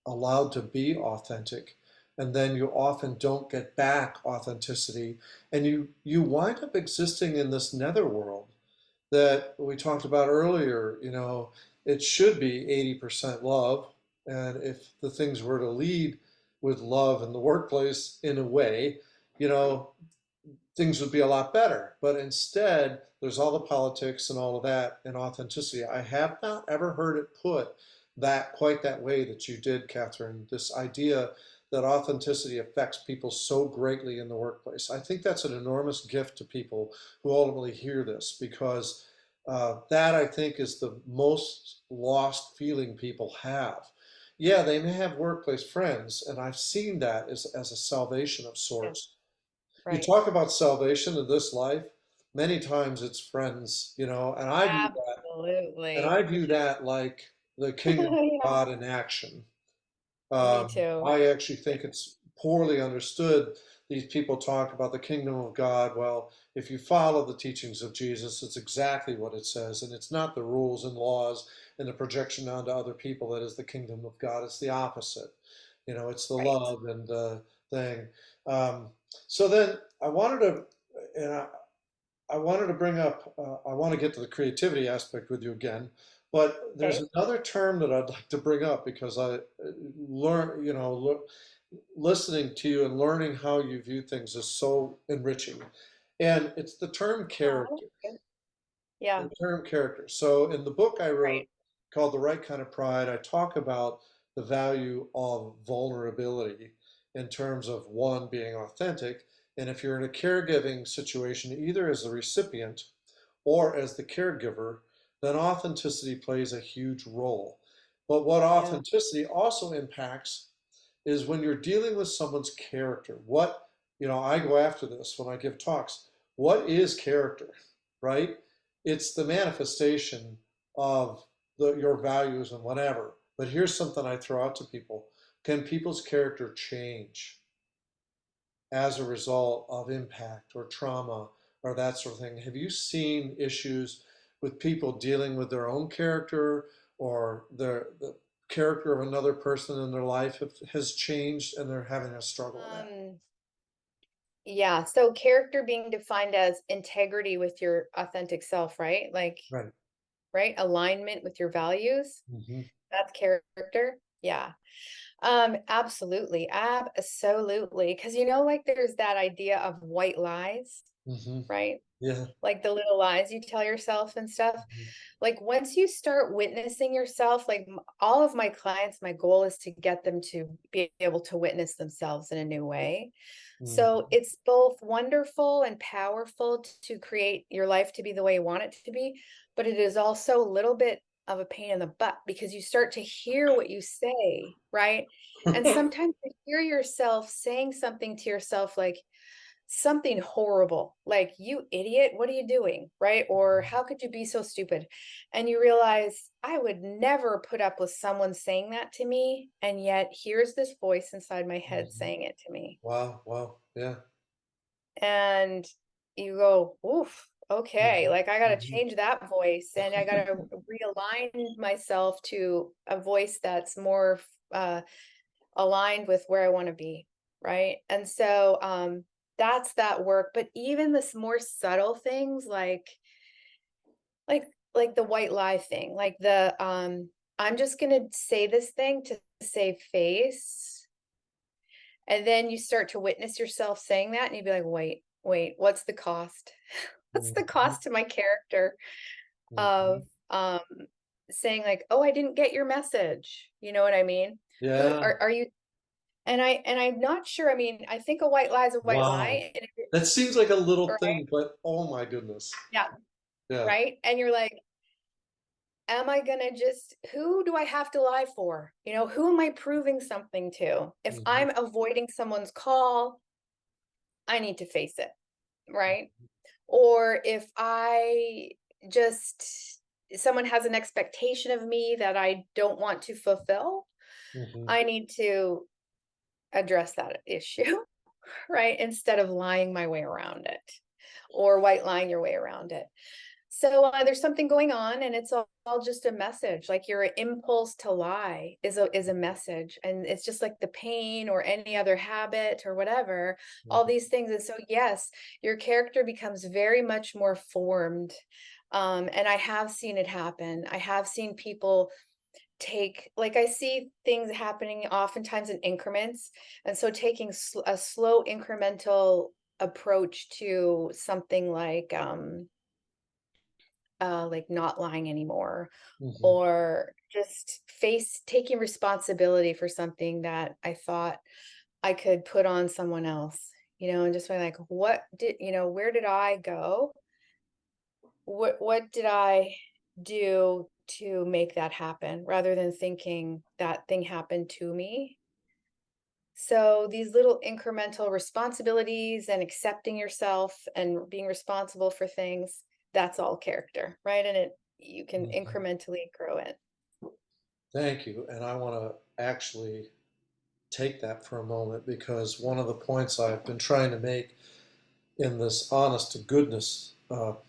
Speaker 2: allowed to be authentic, and then you often don't get back authenticity, and you wind up existing in this netherworld that we talked about earlier. It should be 80% love, and if the things were to lead with love in the workplace, in a way, you know things would be a lot better. But instead, there's all the politics and all of that and authenticity. I have not ever heard it put that quite that way that you did, Catherine. This idea that authenticity affects people so greatly in the workplace. I think that's an enormous gift to people who ultimately hear this, because that, I think, is the most lost feeling people have. Yeah, they may have workplace friends, and I've seen that as a salvation of
Speaker 1: Yeah.
Speaker 2: sorts. You
Speaker 1: Right.
Speaker 2: talk about salvation in this life, many times it's friends, and
Speaker 1: Absolutely.
Speaker 2: I view that like the kingdom of
Speaker 1: Yeah.
Speaker 2: God in action.
Speaker 1: Me too.
Speaker 2: I actually think it's poorly understood. These people talk about the kingdom of God. Well, if you follow the teachings of Jesus, it's exactly what it says, and it's not the rules and laws and the projection onto other people that is the kingdom of God. It's the opposite. It's the
Speaker 1: Right.
Speaker 2: love and the thing. Um, so then and I wanted to bring up, I want to get to the creativity aspect with you again, but there's
Speaker 1: Okay.
Speaker 2: another term that I'd like to bring up because I learn, listening to you and learning how you view things is so enriching. And it's the term
Speaker 1: Oh,
Speaker 2: character.
Speaker 1: good. Yeah.
Speaker 2: The term character. So in the book I wrote
Speaker 1: Right.
Speaker 2: called The Right Kind of Pride, I talk about the value of vulnerability in terms of, one, being authentic. And if you're in a caregiving situation, either as the recipient or as the caregiver, then authenticity plays a huge role. But what
Speaker 1: Yeah.
Speaker 2: authenticity also impacts is when you're dealing with someone's character. I go after this when I give talks. What is character, right? It's the manifestation of your values and whatever. But here's something I throw out to people. Can people's character change as a result of impact or trauma or that sort of thing? Have you seen issues with people dealing with their own character, or the character of another person in their life has changed and they're having a struggle with that?
Speaker 1: Um, yeah. So character being defined as integrity with your authentic self, right? Like,
Speaker 2: Right.
Speaker 1: right? Alignment with your values.
Speaker 2: Hmm.
Speaker 1: That's character. Yeah. Absolutely. Absolutely. Because like there's that idea of white lies,
Speaker 2: Hmm.
Speaker 1: right?
Speaker 2: Yeah.
Speaker 1: like the little lies you tell yourself and stuff.
Speaker 2: Mhm.
Speaker 1: Like once you start witnessing yourself, like all of my clients, my goal is to get them to be able to witness themselves in a new way. So
Speaker 2: Mhm.
Speaker 1: it's both wonderful and powerful to create your life to be the way you want it to be, but it is also a little bit of a pain in the butt because you start to hear what you say, right? And sometimes you hear yourself saying something to yourself like, something horrible, like, "You idiot, what are you doing?" Right? Or, "How could you be so stupid?" And you realize, I would never put up with someone saying that to me, and yet here's this voice inside my head
Speaker 2: Mhm.
Speaker 1: saying it to me.
Speaker 2: Wow, wow, yeah.
Speaker 1: And you go, "Oof, okay,
Speaker 2: Mhm.
Speaker 1: like, I gotta
Speaker 2: Mhm.
Speaker 1: change that voice, and I gotta realign myself to a voice that's more, aligned with where I wanna be, right? And so, that's that work, but even this more subtle things like like the white lie thing, like I'm just gonna say this thing to save face, and then you start to witness yourself saying that, and you'd be like, "Wait, what's the cost? What's the
Speaker 2: Mhm.
Speaker 1: cost to my character of,
Speaker 2: Mhm.
Speaker 1: um, saying like, 'Oh, I didn't get your message.'" You know what I mean? Who
Speaker 2: Yeah.
Speaker 1: are you and I'm not sure, I mean, I think a white lie is a white
Speaker 2: Wow.
Speaker 1: lie, and if it
Speaker 2: That seems like a little
Speaker 1: right?
Speaker 2: thing, but oh my goodness.
Speaker 1: Yeah,
Speaker 2: Yeah.
Speaker 1: right? And you're like, "Am I gonna just who do I have to lie for?" You know, who am I proving something to? If
Speaker 2: Mhm.
Speaker 1: I'm avoiding someone's call, I need to face it, right? Or if I just someone has an expectation of me that I don't want to fulfill,
Speaker 2: Mhm.
Speaker 1: I need to address that issue, right? Instead of lying my way around it or white lying your way around it. So there's something going on, and it's all just a message. Like your impulse to lie is a message, and it's just like the pain or any other habit or whatever. All
Speaker 2: Mhm.
Speaker 1: these things, and so yes, your character becomes very much more formed. And I have seen it happen. I have seen people take like I see things happening oftentimes in increments, and so taking a slow incremental approach to something like not lying anymore
Speaker 2: Mhm.
Speaker 1: or just face taking responsibility for something that I thought I could put on someone else, and just being like, what did, where did I go? What did I do to make that happen rather than thinking that thing happened to me? So these little incremental responsibilities and accepting yourself and being responsible for things, that's all character, right? And you can
Speaker 2: Mhm.
Speaker 1: incrementally grow it.
Speaker 2: Thank you. And I want to actually take that for a moment because one of the points I've been trying to make in this honest to goodness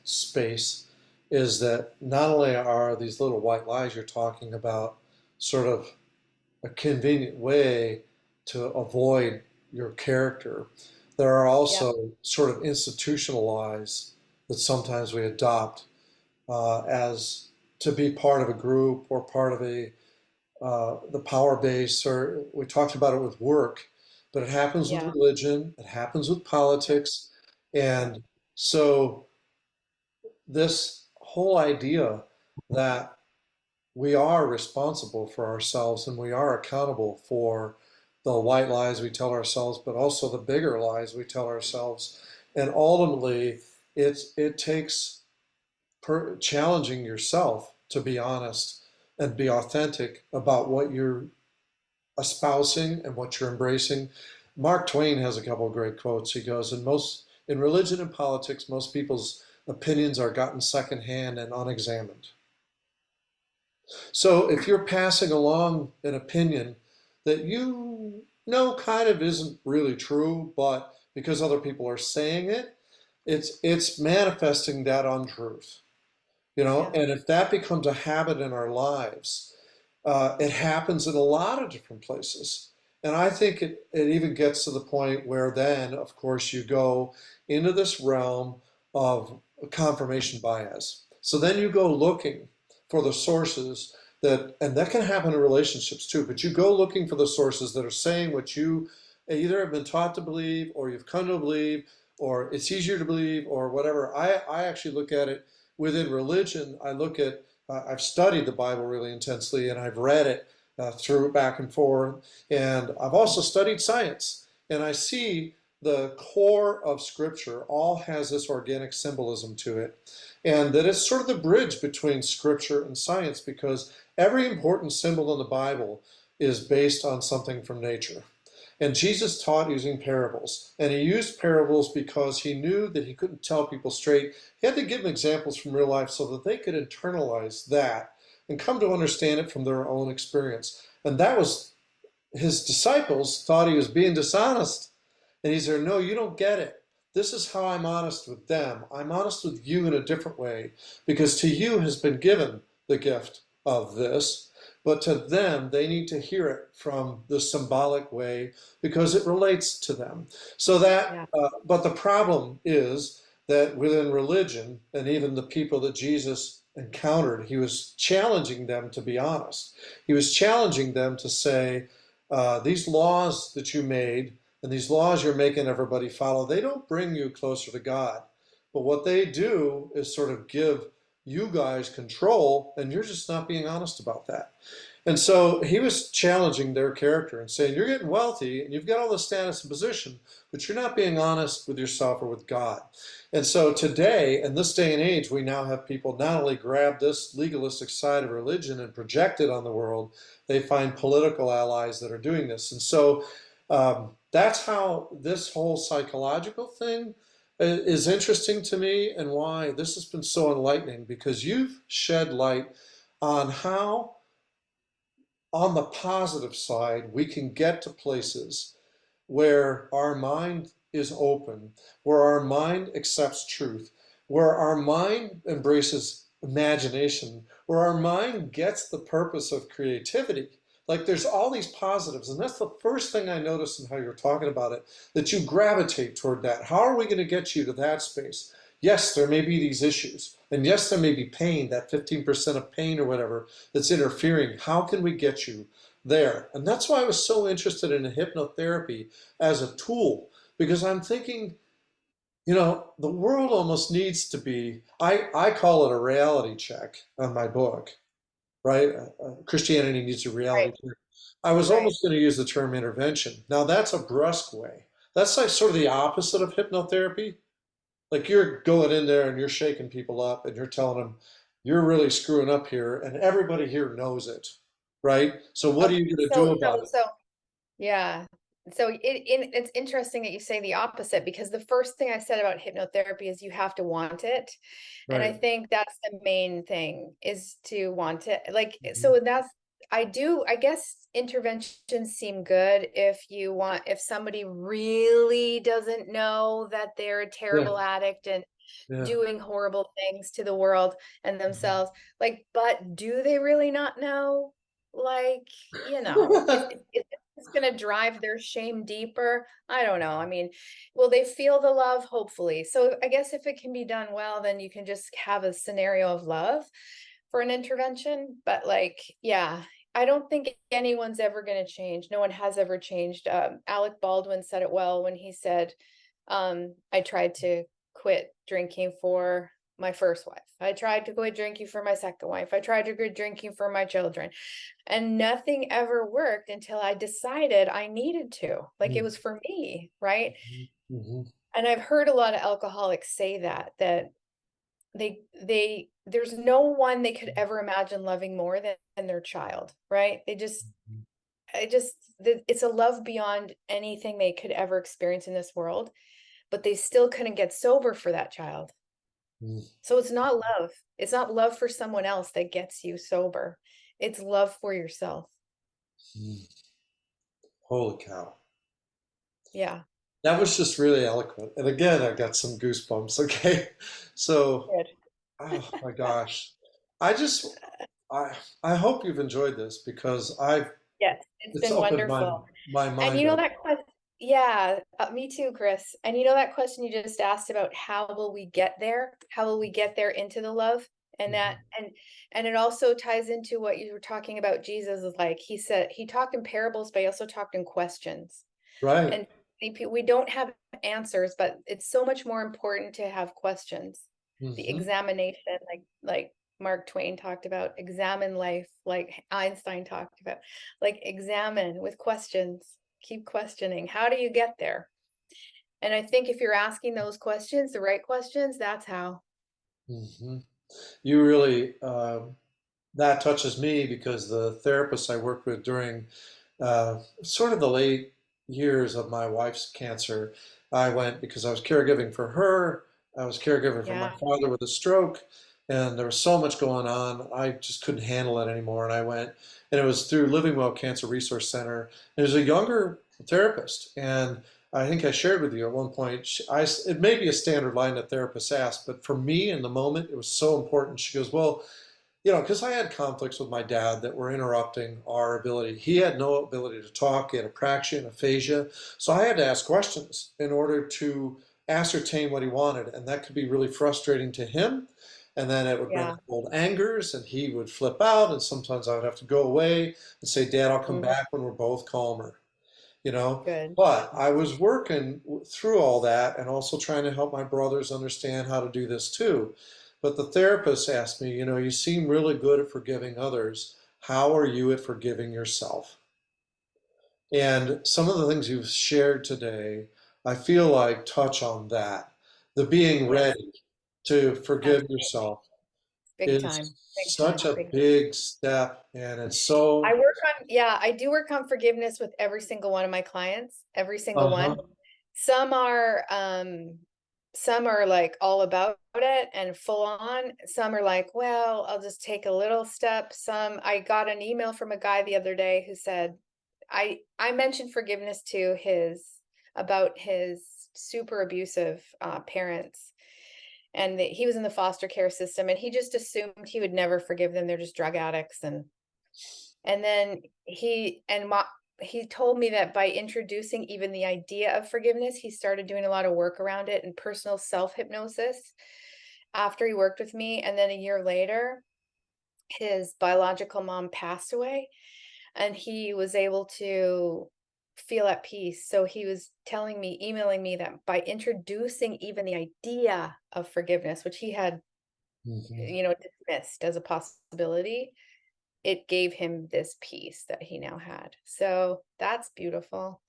Speaker 2: space is that not only are these little white lies you're talking about sort of a convenient way to avoid your character, there are
Speaker 1: Yep.
Speaker 2: also sort of institutional lies that sometimes we adopt as to be part of a group or part of the power base, or we talked about it with work, but it happens with
Speaker 1: Yeah.
Speaker 2: religion, it happens with
Speaker 1: Yep.
Speaker 2: politics.
Speaker 1: Yep.
Speaker 2: And so, this whole idea that we are responsible for ourselves and we are accountable for the white lies we tell ourselves, but also the bigger lies we tell ourselves. And ultimately, it takes challenging yourself to be honest and be authentic about what you're espousing and what you're embracing. Mark Twain has a couple of great quotes. He goes, in religion and politics, most people's opinions are gotten secondhand and unexamined. So if you're passing along an opinion that you know kind of isn't really true, but because other people are saying it, it's manifesting that untruth.
Speaker 1: Yeah.
Speaker 2: And if that becomes a habit in our lives, it happens in a lot of different places. And I think it even gets to the point where then, of course, you go into this realm of confirmation bias. So then you go looking for the sources and that can happen in relationships too, but you go looking for the sources that are saying what you either have been taught to believe or you've come to believe, or it's easier to believe, or whatever. I actually look at it within religion. I look at, I've studied the Bible really intensely, and I've read it through back and forth. And I've also studied science. And I see the core of Scripture all has this organic symbolism to it. And that it's sort of the bridge between Scripture and science, because every important symbol in the Bible is based on something from nature. And Jesus taught using parables. And he used parables because he knew that he couldn't tell people straight. He had to give them examples from real life so that they could internalize that and come to understand it from their own experience. And that was, his disciples thought he was being dishonest. And he said, no, you don't get it. This is how I'm honest with them. I'm honest with you in a different way, because to you has been given the gift of this, but to them, they need to hear it from the symbolic way because it relates to them. So
Speaker 1: Yeah.
Speaker 2: that, but the problem is that within religion, and even the people that Jesus encountered, he was challenging them to be honest. He was challenging them to say, these laws that you made and these laws you're making everybody follow, they don't bring you closer to God. But what they do is sort of give you guys control, and you're just not being honest about that. And so he was challenging their character and saying, you're getting wealthy and you've got all the status and position, but you're not being honest with yourself or with God. And so today, in this day and age, we now have people not only grab this legalistic side of religion and project it on the world, they find political allies that are doing this. And so that's how this whole psychological thing is interesting to me, and why this has been so enlightening, because you've shed light on how, on the positive side, we can get to places where our mind is open, where our mind accepts truth, where our mind embraces imagination, where our mind gets the purpose of creativity. Like there's all these positives, and that's the first thing I noticed in how you're talking about it, that you gravitate toward that. How are we going to get you to that space? Yes, there may be these issues, and yes, there may be pain, that 15% of pain or whatever that's interfering. How can we get you there? And that's why I was so interested in hypnotherapy as a tool, because I'm thinking, the world almost needs to be, I call it a reality check on my book, right? Christianity needs a reality
Speaker 1: Right.
Speaker 2: check. I was
Speaker 1: Right.
Speaker 2: almost going to use the term intervention. Now that's a brusque way. That's like sort of the opposite of hypnotherapy. Like you're going in there and you're shaking people up and you're telling them, you're really screwing up here, and everybody here knows it, right? So what are
Speaker 1: Okay.
Speaker 2: you going to do
Speaker 1: So
Speaker 2: about it?
Speaker 1: yeah. So it's interesting that you say the opposite, because the first thing I said about hypnotherapy is you have to want it. And I
Speaker 2: Right.
Speaker 1: think that's the main thing, is to want it. Like,
Speaker 2: Mhm.
Speaker 1: so I guess interventions seem good if somebody really doesn't know that they're a
Speaker 2: Yeah.
Speaker 1: terrible addict and
Speaker 2: Yeah.
Speaker 1: doing horrible things to the world and
Speaker 2: Mhm.
Speaker 1: themselves. Like, but do they really not know? Like, it's going to drive their shame deeper. I don't know. I mean, will they feel the love? Hopefully. So I guess if it can be done well, then you can just have a scenario of love for an intervention. But like, yeah, I don't think anyone's ever going to change. No one has ever changed. Alec Baldwin said it well when he said, I tried to quit drinking for my first wife. I tried to quit drinking for my second wife. I tried to quit drinking for my children. And nothing ever worked until I decided I needed to. Like it
Speaker 2: Mhm.
Speaker 1: was for me, right?
Speaker 2: Mhm.
Speaker 1: And I've heard a lot of alcoholics say that there's no one they could ever imagine loving more than their child, right? It's a love beyond anything they could ever experience in this world, but they still couldn't get sober for that child.
Speaker 2: Mhm.
Speaker 1: So it's not love. It's not love for someone else that gets you sober. It's love for yourself.
Speaker 2: Mhm. Holy cow.
Speaker 1: Yeah.
Speaker 2: That was just really eloquent. And again, I got some goosebumps. Okay. So,
Speaker 1: Good.
Speaker 2: oh my gosh. I just, I, I hope you've enjoyed this, because
Speaker 1: Yes, it's
Speaker 2: it's
Speaker 1: been
Speaker 2: opened
Speaker 1: wonderful.
Speaker 2: my
Speaker 1: And
Speaker 2: mind
Speaker 1: you know
Speaker 2: up.
Speaker 1: that question, yeah, me too, Chris. And you know that question you just asked about how will we get there? How will we get there into the love? And that
Speaker 2: Mhm.
Speaker 1: and it also ties into what you were talking about. Jesus is like, he said he talked in parables, but he also talked in questions.
Speaker 2: Right.
Speaker 1: And we don't have answers, but it's so much more important to have questions. The
Speaker 2: Hmm.
Speaker 1: examination, like Mark Twain talked about, examine life, like Einstein talked about, like examine with questions, keep questioning. How do you get there? And I think if you're asking those questions, the right questions, that's how.
Speaker 2: Hmm. You really, that touches me because the therapist I worked with during sort of the late years of my wife's cancer, I went because I was caregiving for her. I was caregiving for my
Speaker 1: Yeah,
Speaker 2: father with a stroke, and there was so much going on. I just couldn't handle it anymore. And I went, and it was through Living Well Cancer Resource Center. It was a younger therapist, and I think I shared with you at one point. It may be a standard line that therapists ask, but for me in the moment, it was so important. She goes, "Well, because I had conflicts with my dad that were interrupting our ability. He had no ability to talk, he had apraxia and aphasia. So I had to ask questions in order to ascertain what he wanted. And that could be really frustrating to him. And then it would bring
Speaker 1: yeah.
Speaker 2: up old angers, and he would flip out. And sometimes I would have to go away and say, Dad, I'll come
Speaker 1: Mm,
Speaker 2: back when we're both calmer, you know.
Speaker 1: good.
Speaker 2: But I was working through all that and also trying to help my brothers understand how to do this too. But the therapist asked me, you seem really good at forgiving others. How are you at forgiving yourself? And some of the things you've shared today, I feel like touch on that. The being
Speaker 1: Yes,
Speaker 2: ready to forgive
Speaker 1: absolutely.
Speaker 2: yourself
Speaker 1: Big
Speaker 2: is
Speaker 1: time. Big
Speaker 2: such
Speaker 1: time.
Speaker 2: a
Speaker 1: Big.
Speaker 2: big step, and it's
Speaker 1: I
Speaker 2: so,
Speaker 1: work on, yeah, I do work on forgiveness with every single one of my clients, every single one.
Speaker 2: uh-huh.
Speaker 1: Some are some are like all about it and full on. Some are like, well, I'll just take a little step. Some I got an email from a guy the other day who said I mentioned forgiveness to his about his super abusive parents, and that he was in the foster care system, and he just assumed he would never forgive them. They're just drug addicts. And then he told me that by introducing even the idea of forgiveness, he started doing a lot of work around it and personal self-hypnosis after he worked with me. And then a year later, his biological mom passed away, and he was able to feel at peace. So he was telling me, emailing me, that by introducing even the idea of forgiveness, which he had,
Speaker 2: Mhm.
Speaker 1: dismissed as a possibility, it gave him this peace that he now had. So that's beautiful.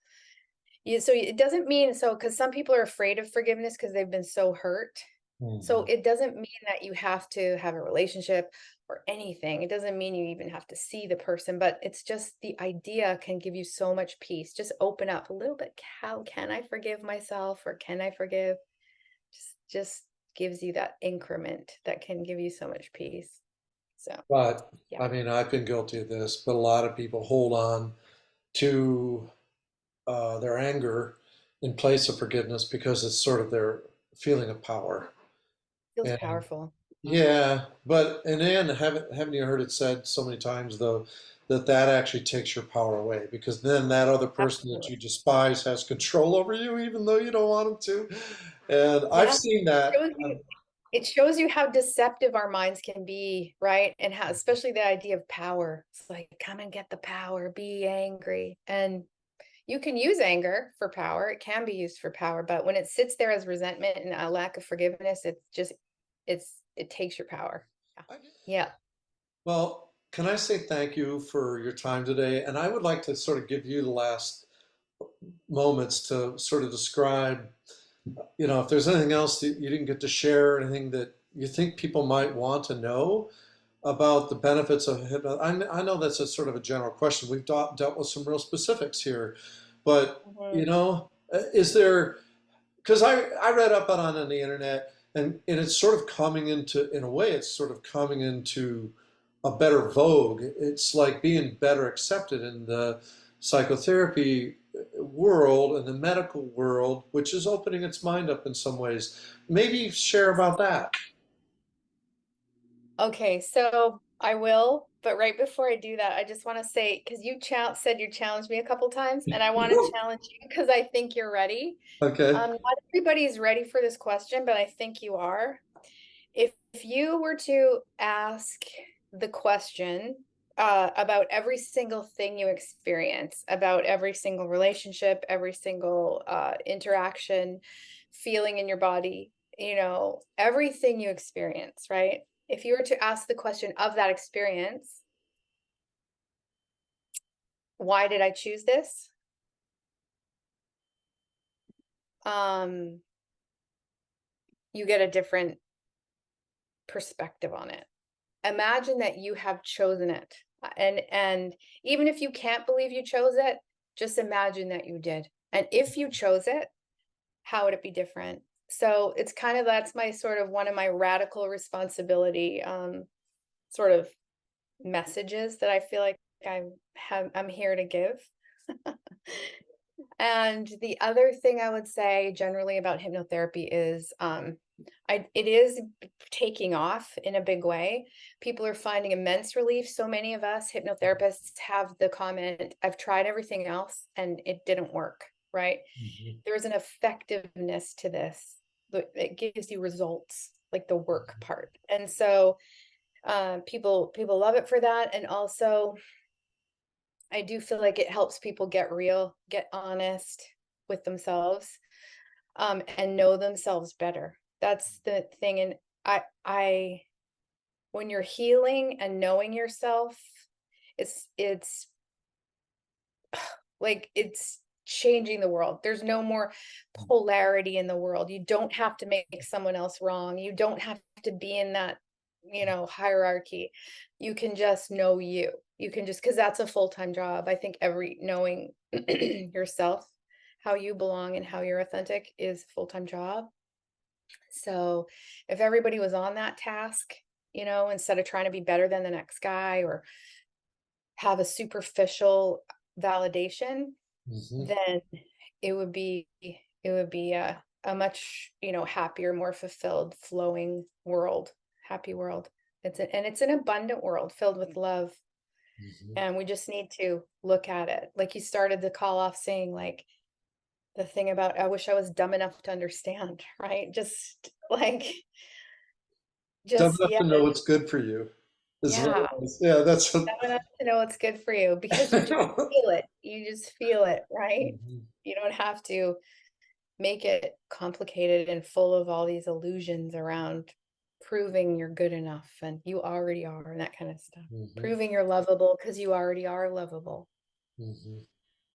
Speaker 1: Yeah, so it doesn't mean, so because some people are afraid of forgiveness because they've been so hurt. So
Speaker 2: Mhm.
Speaker 1: it doesn't mean that you have to have a relationship or anything. It doesn't mean you even have to see the person, but it's just the idea can give you so much peace. Just open up a little bit. How can I forgive myself, or can I forgive? Just gives you that increment that can give you so much peace. So
Speaker 2: But
Speaker 1: yeah.
Speaker 2: I mean, I've been guilty of this, but a lot of people hold on to their anger in place of forgiveness because it's sort of their feeling of power.
Speaker 1: Feels
Speaker 2: And
Speaker 1: powerful.
Speaker 2: yeah, but and then haven't you heard it said so many times though that that actually takes your power away because then that other person that
Speaker 1: Absolutely.
Speaker 2: you despise has control over you even though you don't want them to. And I've
Speaker 1: Yeah.
Speaker 2: seen
Speaker 1: It
Speaker 2: that.
Speaker 1: shows you it shows you how deceptive our minds can be, right? And how, especially the idea of power. It's like, come and get the power, be angry. And you can use anger for power. It can be used for power, but when it sits there as resentment and a lack of forgiveness, it takes your power. Yeah.
Speaker 2: I,
Speaker 1: Yeah.
Speaker 2: well, can I say thank you for your time today? And I would like to sort of give you the last moments to sort of describe, if there's anything else that you didn't get to share, anything that you think people might want to know about the benefits of hypnosis. I know that's a sort of a general question. We've dealt with some real specifics here, but
Speaker 1: Mhm.
Speaker 2: is there, because I read up on it on the internet, and it's sort of coming into, in a way, it's sort of coming into a better vogue. It's like being better accepted in the psychotherapy world and the medical world, which is opening its mind up in some ways. Maybe share about that.
Speaker 1: Okay, so I will, but right before I do that, I just want to say, because said you challenged me a couple times, and I want to challenge you because I think you're ready.
Speaker 2: Okay.
Speaker 1: Not everybody is ready for this question, but I think you are. If you were to ask the question, about every single thing you experience, about every single relationship, every single interaction, feeling in your body, everything you experience, right? If you were to ask the question of that experience, why did I choose this? Um, you get a different perspective on it. Imagine that you have chosen it. And even if you can't believe you chose it, just imagine that you did. And if you chose it, how would it be different? So it's kind of that's my sort of one of my radical responsibility sort of messages that I feel like I'm here to give. And the other thing I would say generally about hypnotherapy is it is taking off in a big way. People are finding immense relief. So many of us hypnotherapists have the comment, I've tried everything else and it didn't work, right?
Speaker 2: Mhm.
Speaker 1: There's an effectiveness to this. It gives you results, like the work part. And so people love it for that. And also I do feel like it helps people get real, get honest with themselves, and know themselves better. That's the thing. And I, when you're healing and knowing yourself, it's like it's changing the world. There's no more polarity in the world. You don't have to make someone else wrong. You don't have to be in that, hierarchy. You can just know you. You can just, because that's a full-time job. I think every knowing yourself, how you belong and how you're authentic is a full-time job. So if everybody was on that task, instead of trying to be better than the next guy or have a superficial validation,
Speaker 2: Mhm.
Speaker 1: then it would be a much, happier, more fulfilled, flowing world, happy world. And it's an abundant world filled with love.
Speaker 2: Mhm.
Speaker 1: And we just need to look at it. Like you started the call off saying, like the thing about I wish I was dumb enough to understand, right? Just like
Speaker 2: Dumb
Speaker 1: just
Speaker 2: enough
Speaker 1: yeah,
Speaker 2: to know what's good for you is what
Speaker 1: yeah.
Speaker 2: it was. Yeah, that's what.
Speaker 1: Dumb enough to know what's good for you because you just feel it. You just feel it, right?
Speaker 2: Mhm.
Speaker 1: You don't have to make it complicated and full of all these illusions around proving you're good enough and you already are and that kind of stuff.
Speaker 2: Mhm.
Speaker 1: Proving you're lovable because you already are lovable.
Speaker 2: Mhm.